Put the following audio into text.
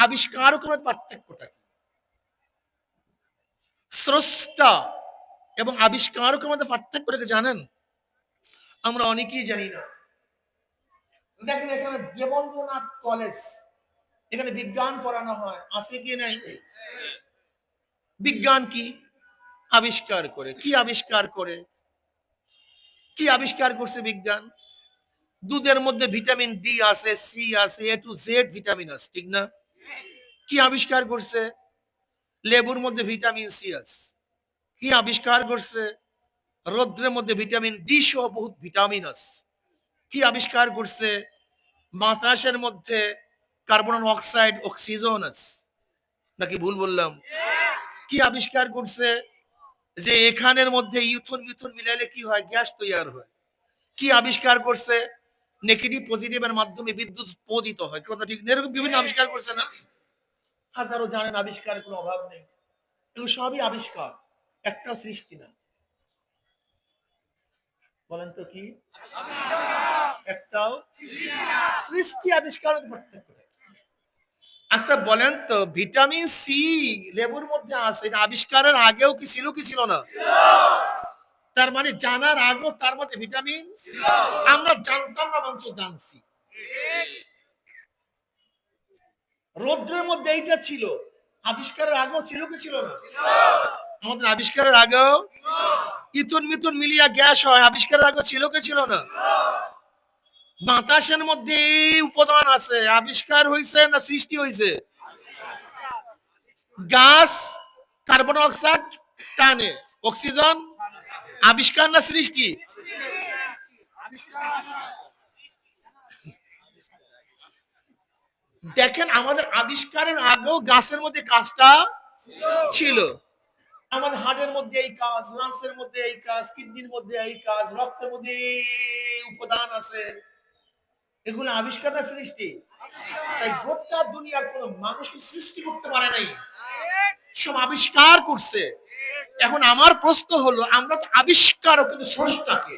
আবিষ্কারকের মধ্যে পার্থক্যটা কি? স্রষ্টা এবং আবিষ্কারকের মধ্যে পার্থক্যটাকে জানেন? আমরা অনেকেই জানি না। দেখেন এখানে দেবেন্দ্রনাথ কলেজ, এখানে বিজ্ঞান পড়ানো হয়, আছে কি নাই? বিজ্ঞান কি আবিষ্কার করে? কি আবিষ্কার করে? কি আবিষ্কার করছে বিজ্ঞান? দুধের মধ্যে ভিটামিন ডি আছে, সি আছে, এ টু জেড ভিটামিন আছে, ঠিক না? কি আবিষ্কার করছে? লেবুর মধ্যে ভিটামিন সি আছে। কি আবিষ্কার করছে? রৌদ্রের মধ্যে ভিটামিন ডি সহ বহুত ভিটামিন আছে। কি আবিষ্কার করছে? বাতাসের মধ্যে কার্বন অক্সাইড, অক্সিজেন আছে। নাকি ভুল বললাম? কি আবিষ্কার করছে? যে এখানের মধ্যে ইউথন মিথন মিলাইলে কি হয়? গ্যাস তৈরি হয়। কি আবিষ্কার করছে? নেগেটিভ পজিটিভের মাধ্যমে বিদ্যুৎ উৎপাদিত হয়। কথা ঠিক না? এরকম বিভিন্ন আবিষ্কার করছে না? হাজারো জানেন, আবিষ্কারের কোনো অভাব নেই। এগুলো সবই আবিষ্কার, একটাও সৃষ্টি না। বলেন তো কি? একটাও সৃষ্টি আবিষ্কারের পার্থক্য। আচ্ছা বলেন তো, ভিটামিন সি লেবুর মধ্যে আছে, এটা আবিষ্কারের আগেও কি ছিল কি ছিল না? তার মানে জানার আগেও তার মধ্যে ভিটামিন আমরা জানতাম না, মানুষ জানছি। রৌদ্রের মধ্যে এইটা ছিল, আবিষ্কারের আগেও ছিল কি ছিল না? আমাদের আবিষ্কারের আগেও ইথন মিথুন মিলিয়া গ্যাস হয়, আবিষ্কারের আগে ছিল কি ছিল না? বাতাসের মধ্যে এই উপাদান আছে, আবিষ্কার হয়েছে না সৃষ্টি হয়েছে? গাছ কার্বন অক্সাইড টানে, অক্সিজেন আবিষ্কার না সৃষ্টি? দেখেন আমাদের আবিষ্কারের আগেও গাছের মধ্যে কাজটা ছিল। আমাদের হার্টের মধ্যে এই কাজ, লাংসের মধ্যে এই কাজ, কিডনির মধ্যে এই কাজ, রক্তের মধ্যে এই উপাদান আছে। এগুলো আবিষ্কার না সৃষ্টি? তাই গোটা দুনিয়ার কোন মানুষকে সৃষ্টি করতে পারে নাই, সব আবিষ্কার করছে। এখন আমার প্রশ্ন হলো, আমরা তো আবিষ্কারও, কিন্তু স্রষ্টাকে